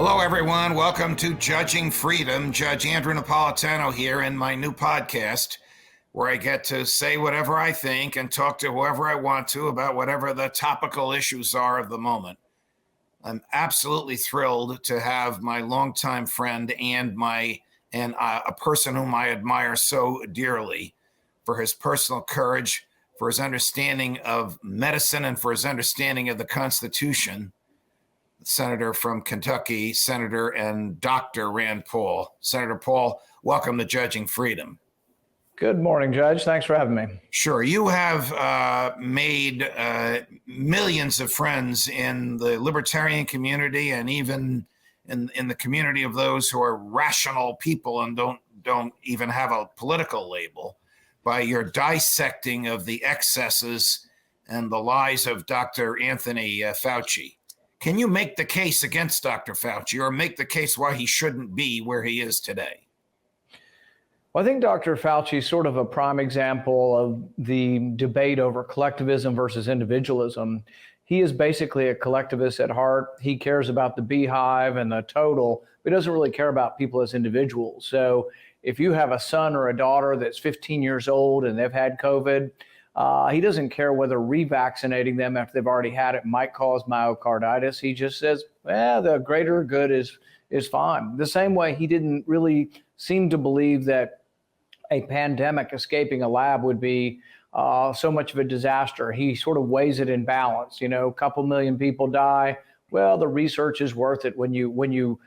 Hello, everyone. Welcome to Judging Freedom. Judge Andrew Napolitano here in my new podcast, where I get to say whatever I think and talk to whoever I want to about whatever the topical issues are of the moment. I'm absolutely thrilled to have my longtime friend and a person whom I admire so dearly for his personal courage, for his understanding of medicine, and for his understanding of the Constitution. Senator from Kentucky, Senator and Dr. Rand Paul. Senator Paul, welcome to Judging Freedom. Good morning, Judge. Thanks for having me. Sure. You have made millions of friends in the Libertarian community and even in the community of those who are rational people and don't even have a political label by your dissecting of the excesses and the lies of Dr. Anthony Fauci. Can you make the case against Dr. Fauci or make the case why he shouldn't be where he is today? Well, I think Dr. Fauci is sort of a prime example of the debate over collectivism versus individualism. He is basically a collectivist at heart. He cares about the beehive and the total, but he doesn't really care about people as individuals. So if you have a son or a daughter that's 15 years old and they've had COVID, he doesn't care whether revaccinating them after they've already had it might cause myocarditis. He just says, the greater good is fine. The same way he didn't really seem to believe that a pandemic escaping a lab would be so much of a disaster. He sort of weighs it in balance. You know, a couple million people die. Well, the research is worth it when you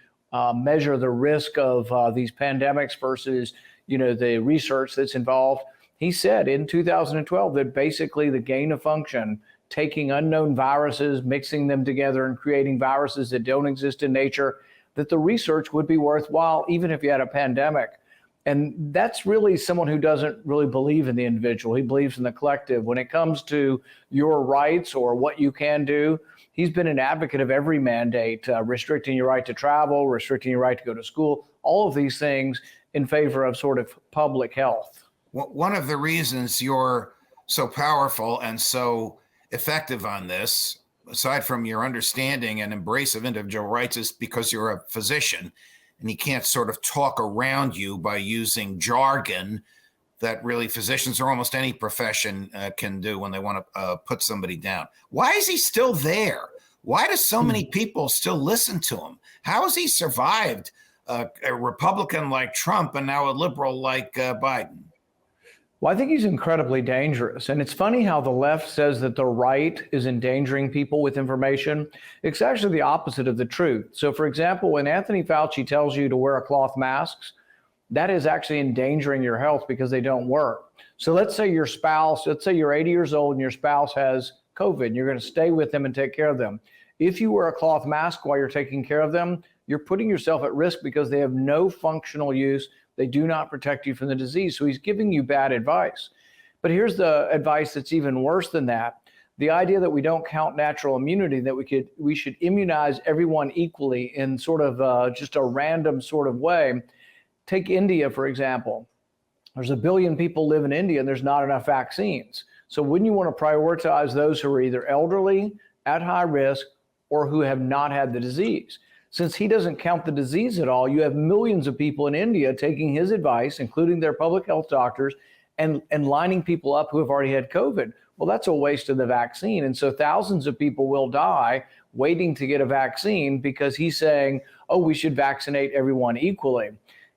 measure the risk of these pandemics versus, the research that's involved. He said in 2012 that basically the gain of function, taking unknown viruses, mixing them together and creating viruses that don't exist in nature, that the research would be worthwhile even if you had a pandemic. And that's really someone who doesn't really believe in the individual. He believes in the collective. When it comes to your rights or what you can do, he's been an advocate of every mandate, restricting your right to travel, restricting your right to go to school, all of these things in favor of sort of public health. One of the reasons you're so powerful and so effective on this, aside from your understanding and embrace of individual rights, is because you're a physician and he can't sort of talk around you by using jargon that really physicians or almost any profession can do when they want to put somebody down. Why is he still there? Why do so many people still listen to him? How has he survived a Republican like Trump and now a liberal like Biden? Well, I think he's incredibly dangerous. And it's funny how the left says that the right is endangering people with information. It's actually the opposite of the truth. So, for example, when Anthony Fauci tells you to wear a cloth mask, that is actually endangering your health because they don't work. So let's say you're 80 years old and your spouse has COVID and you're going to stay with them and take care of them. If you wear a cloth mask while you're taking care of them, you're putting yourself at risk because they have no functional use. They do not protect you from the disease. So he's giving you bad advice. But here's the advice that's even worse than that. The idea that we don't count natural immunity, that we should immunize everyone equally in sort of just a random sort of way. Take India, for example. There's 1 billion people live in India and there's not enough vaccines. So wouldn't you want to prioritize those who are either elderly, at high risk, or who have not had the disease? Since he doesn't count the disease at all, you have millions of people in India taking his advice, including their public health doctors, and lining people up who have already had COVID. Well, that's a waste of the vaccine. And so thousands of people will die waiting to get a vaccine because he's saying, oh, we should vaccinate everyone equally.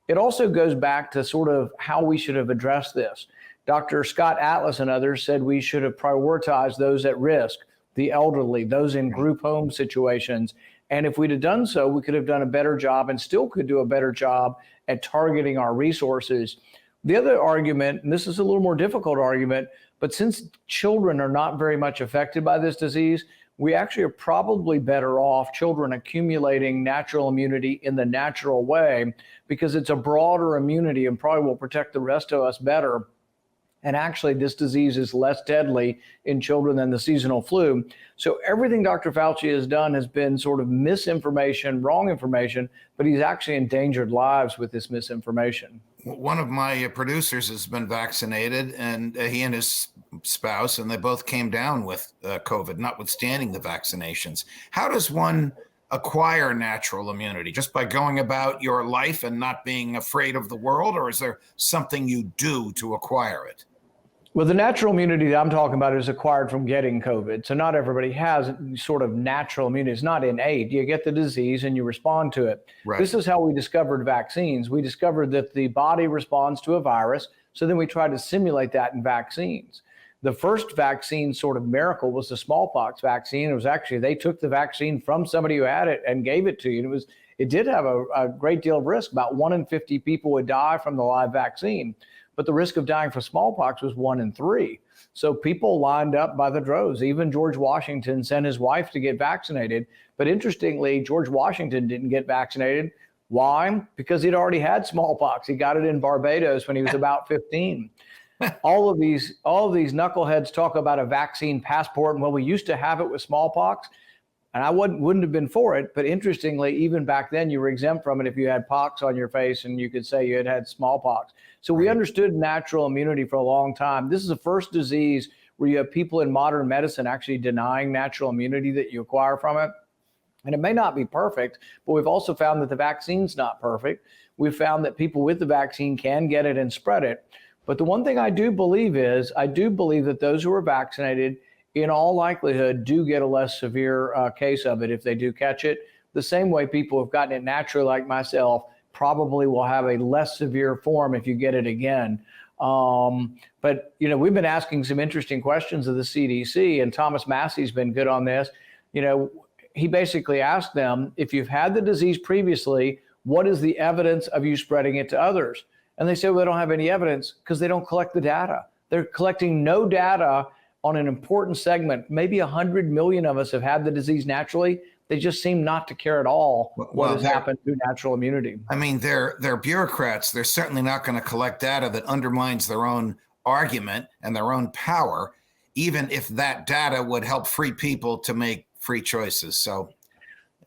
It also goes back to sort of how we should have addressed this. Dr. Scott Atlas and others said we should have prioritized those at risk, the elderly, those in group home situations. And if we'd have done so, we could have done a better job and still could do a better job at targeting our resources. The other argument, and this is a little more difficult argument, but since children are not very much affected by this disease, we actually are probably better off children accumulating natural immunity in the natural way because it's a broader immunity and probably will protect the rest of us better. And actually, this disease is less deadly in children than the seasonal flu. So everything Dr. Fauci has done has been sort of misinformation, wrong information, but he's actually endangered lives with this misinformation. One of my producers has been vaccinated, and he and his spouse, and they both came down with COVID, notwithstanding the vaccinations. How does one acquire natural immunity? Just by going about your life and not being afraid of the world, or is there something you do to acquire it? Well, the natural immunity that I'm talking about is acquired from getting COVID. So not everybody has sort of natural immunity. It's not innate. You get the disease and you respond to it. Right. This is how we discovered vaccines. We discovered that the body responds to a virus. So then we tried to simulate that in vaccines. The first vaccine sort of miracle was the smallpox vaccine. It was actually, they took the vaccine from somebody who had it and gave it to you. And it did have a great deal of risk. About 1 in 50 people would die from the live vaccine. But the risk of dying from smallpox was 1 in 3. So people lined up by the droves. Even George Washington sent his wife to get vaccinated. But interestingly, George Washington didn't get vaccinated. Why? Because he'd already had smallpox. He got it in Barbados when he was about 15. All of these knuckleheads talk about a vaccine passport. And well, we used to have it with smallpox. And I wouldn't have been for it. But interestingly, even back then, you were exempt from it if you had pox on your face and you could say you had smallpox. So we understood natural immunity for a long time. This is the first disease where you have people in modern medicine actually denying natural immunity that you acquire from it. And it may not be perfect, but we've also found that the vaccine's not perfect. We've found that people with the vaccine can get it and spread it. But the one thing I do believe is, I do believe that those who are vaccinated in all likelihood do get a less severe case of it if they do catch it. The same way people who've gotten it naturally, like myself, probably will have a less severe form if you get it again. But, you know, we've been asking some interesting questions of the CDC, and Thomas Massey's been good on this. You know, he basically asked them, if you've had the disease previously, what is the evidence of you spreading it to others? And they said, well, they don't have any evidence because they don't collect the data. They're collecting no data on an important segment. Maybe 100 million of us have had the disease naturally. They just seem not to care at all what has happened to natural immunity. I mean, they're bureaucrats. They're certainly not going to collect data that undermines their own argument and their own power, even if that data would help free people to make free choices. So,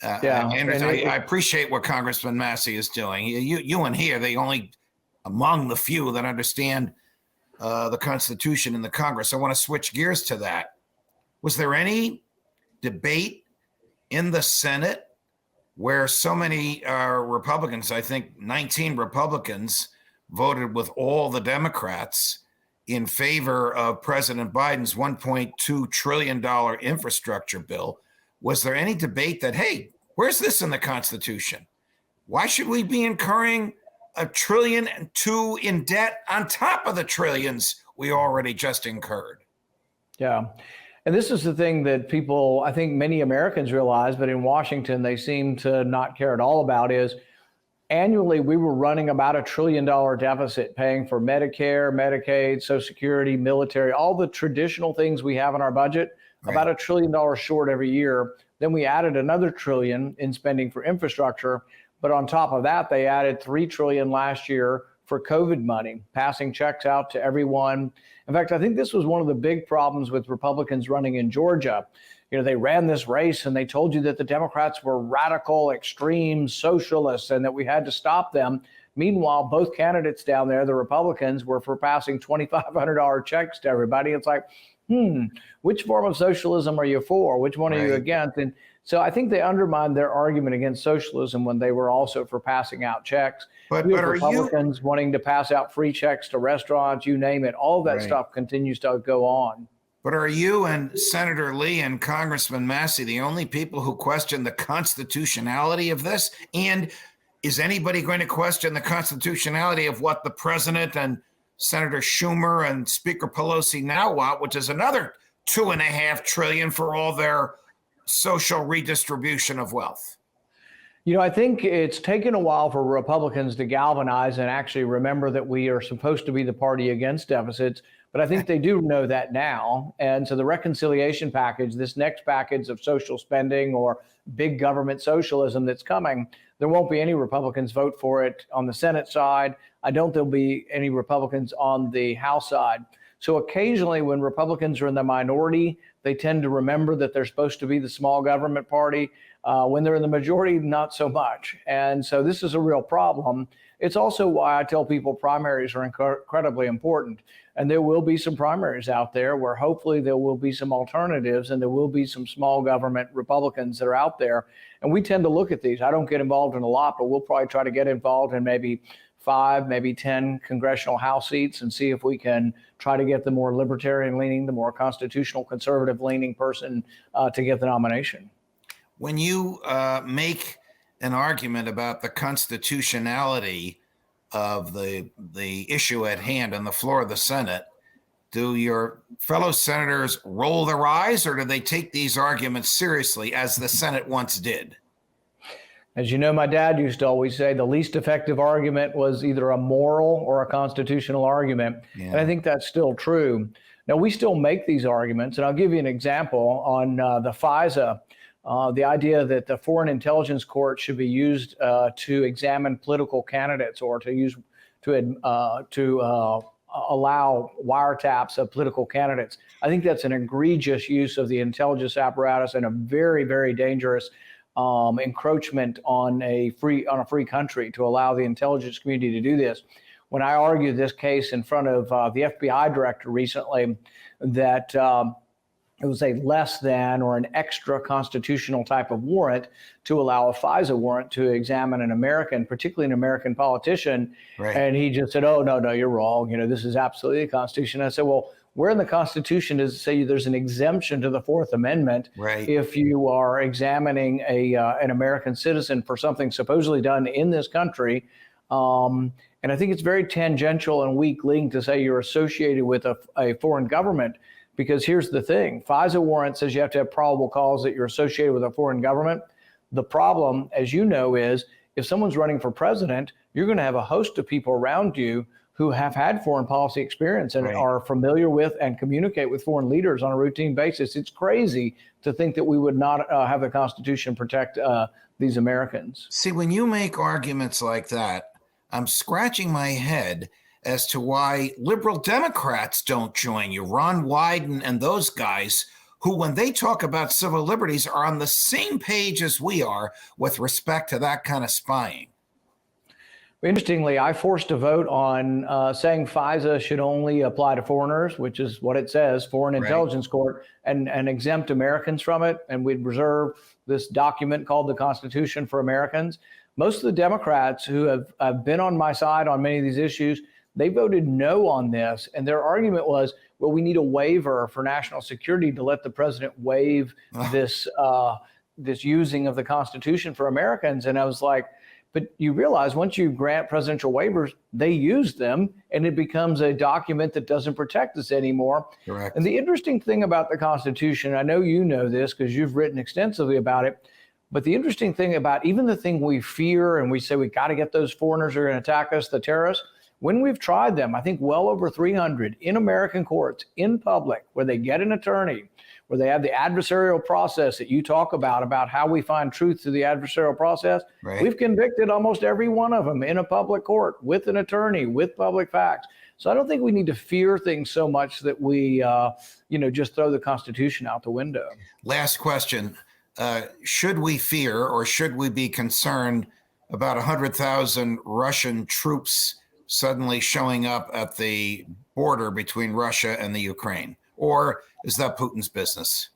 Anders, I appreciate what Congressman Massey is doing. You and he are the only among the few that understand the Constitution in the Congress. I want to switch gears to that. Was there any debate in the Senate where so many Republicans, I think 19 Republicans, voted with all the Democrats in favor of President Biden's $1.2 trillion infrastructure bill? Was there any debate that, hey, where's this in the Constitution? Why should we be incurring $1.2 trillion in debt on top of the trillions we already just incurred? Yeah. And this is the thing that people, I think many Americans realize, but in Washington, they seem to not care at all about, is annually we were running about $1 trillion deficit, paying for Medicare, Medicaid, Social Security, military, all the traditional things we have in our budget, right. About $1 trillion short every year. Then we added another $1 trillion in spending for infrastructure. But on top of that, they added $3 trillion last year for COVID money, passing checks out to everyone. In fact, I think this was one of the big problems with Republicans running in Georgia. You know, they ran this race and they told you that the Democrats were radical, extreme socialists and that we had to stop them. Meanwhile, both candidates down there, the Republicans, were for passing $2,500 checks to everybody. It's like, which form of socialism are you for? Which one are you against? And so I think they undermined their argument against socialism when they were also for passing out checks. But are Republicans wanting to pass out free checks to restaurants, you name it, all of that stuff continues to go on. But are you and Senator Lee and Congressman Massey the only people who question the constitutionality of this? And is anybody going to question the constitutionality of what the president and Senator Schumer and Speaker Pelosi now want, which is another $2.5 trillion for all their social redistribution of wealth? You know, I think it's taken a while for Republicans to galvanize and actually remember that we are supposed to be the party against deficits. But I think they do know that now. And so the reconciliation package, this next package of social spending or big government socialism that's coming, there won't be any Republicans vote for it on the Senate side. I don't think there'll be any Republicans on the House side. So occasionally when Republicans are in the minority, they tend to remember that they're supposed to be the small government party. When they're in the majority, not so much. And so this is a real problem. It's also why I tell people primaries are incredibly important. And there will be some primaries out there where hopefully there will be some alternatives and there will be some small government Republicans that are out there. And we tend to look at these. I don't get involved in a lot, but we'll probably try to get involved in maybe 5, maybe 10 congressional House seats and see if we can try to get the more libertarian leaning, the more constitutional conservative leaning person to get the nomination. When you make an argument about the constitutionality of the issue at hand on the floor of the Senate, do your fellow senators roll their eyes, or do they take these arguments seriously as the Senate once did? As you know, my dad used to always say the least effective argument was either a moral or a constitutional argument. Yeah. And I think that's still true. Now, we still make these arguments, and I'll give you an example on the FISA. The idea that the Foreign Intelligence Court should be used to examine political candidates or to allow wiretaps of political candidates. I think that's an egregious use of the intelligence apparatus and a very, very dangerous encroachment on a free country to allow the intelligence community to do this. When I argued this case in front of the FBI director recently, that it was a less than or an extra constitutional type of warrant to allow a FISA warrant to examine an American, particularly an American politician. Right. And he just said, oh, no, you're wrong. This is absolutely the Constitution. I said, well, where in the Constitution does it say there's an exemption to the Fourth Amendment if you are examining an American citizen for something supposedly done in this country? And I think it's very tangential and weak link to say you're associated with a foreign government. Because here's the thing, FISA warrant says you have to have probable cause that you're associated with a foreign government. The problem, as you know, is if someone's running for president, you're going to have a host of people around you who have had foreign policy experience and are familiar with and communicate with foreign leaders on a routine basis. It's crazy to think that we would not have the Constitution protect these Americans. See, when you make arguments like that, I'm scratching my head as to why liberal Democrats don't join you. Ron Wyden and those guys who, when they talk about civil liberties, are on the same page as we are with respect to that kind of spying. Interestingly, I forced a vote on saying FISA should only apply to foreigners, which is what it says, Foreign Intelligence Court, and exempt Americans from it. And we'd reserve this document called the Constitution for Americans. Most of the Democrats who have been on my side on many of these issues, they voted no on this. And their argument was, well, we need a waiver for national security to let the president waive this using of the Constitution for Americans. And I was like, but you realize once you grant presidential waivers, they use them and it becomes a document that doesn't protect us anymore. Correct. And the interesting thing about the Constitution, I know you know this because you've written extensively about it, but the interesting thing about even the thing we fear and we say we got to get those foreigners who are going to attack us, the terrorists, when we've tried them, I think well over 300 in American courts, in public, where they get an attorney, where they have the adversarial process that you talk about how we find truth through the adversarial process. We've convicted almost every one of them in a public court with an attorney, with public facts. So I don't think we need to fear things so much that we, just throw the Constitution out the window. Last question. Should we fear or should we be concerned about 100,000 Russian troops suddenly showing up at the border between Russia and the Ukraine? Or is that Putin's business?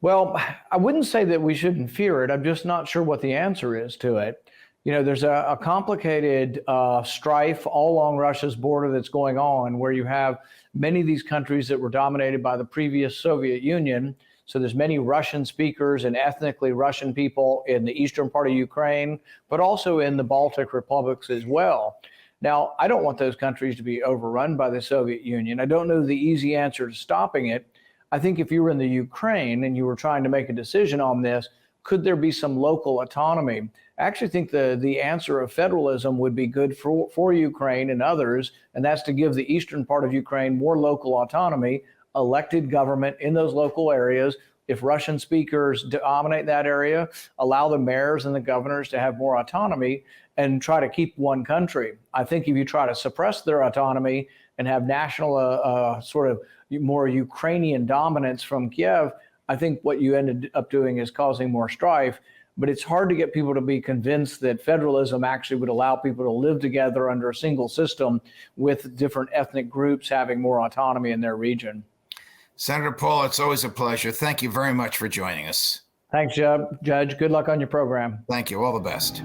Well, I wouldn't say that we shouldn't fear it. I'm just not sure what the answer is to it. There's a complicated strife all along Russia's border that's going on, where you have many of these countries that were dominated by the previous Soviet Union. So there's many Russian speakers and ethnically Russian people in the eastern part of Ukraine, but also in the Baltic republics as well. Now, I don't want those countries to be overrun by the Soviet Union. I don't know the easy answer to stopping it. I think if you were in the Ukraine and you were trying to make a decision on this, could there be some local autonomy? I actually think the answer of federalism would be good for Ukraine and others, and that's to give the eastern part of Ukraine more local autonomy, elected government in those local areas. If Russian speakers dominate that area, allow the mayors and the governors to have more autonomy and try to keep one country. I think if you try to suppress their autonomy and have national sort of more Ukrainian dominance from Kiev, I think what you ended up doing is causing more strife. but it's hard to get people to be convinced that federalism actually would allow people to live together under a single system with different ethnic groups having more autonomy in their region. Senator Paul, it's always a pleasure. Thank you very much for joining us. Thanks, Judge. Good luck on your program. Thank you. All the best.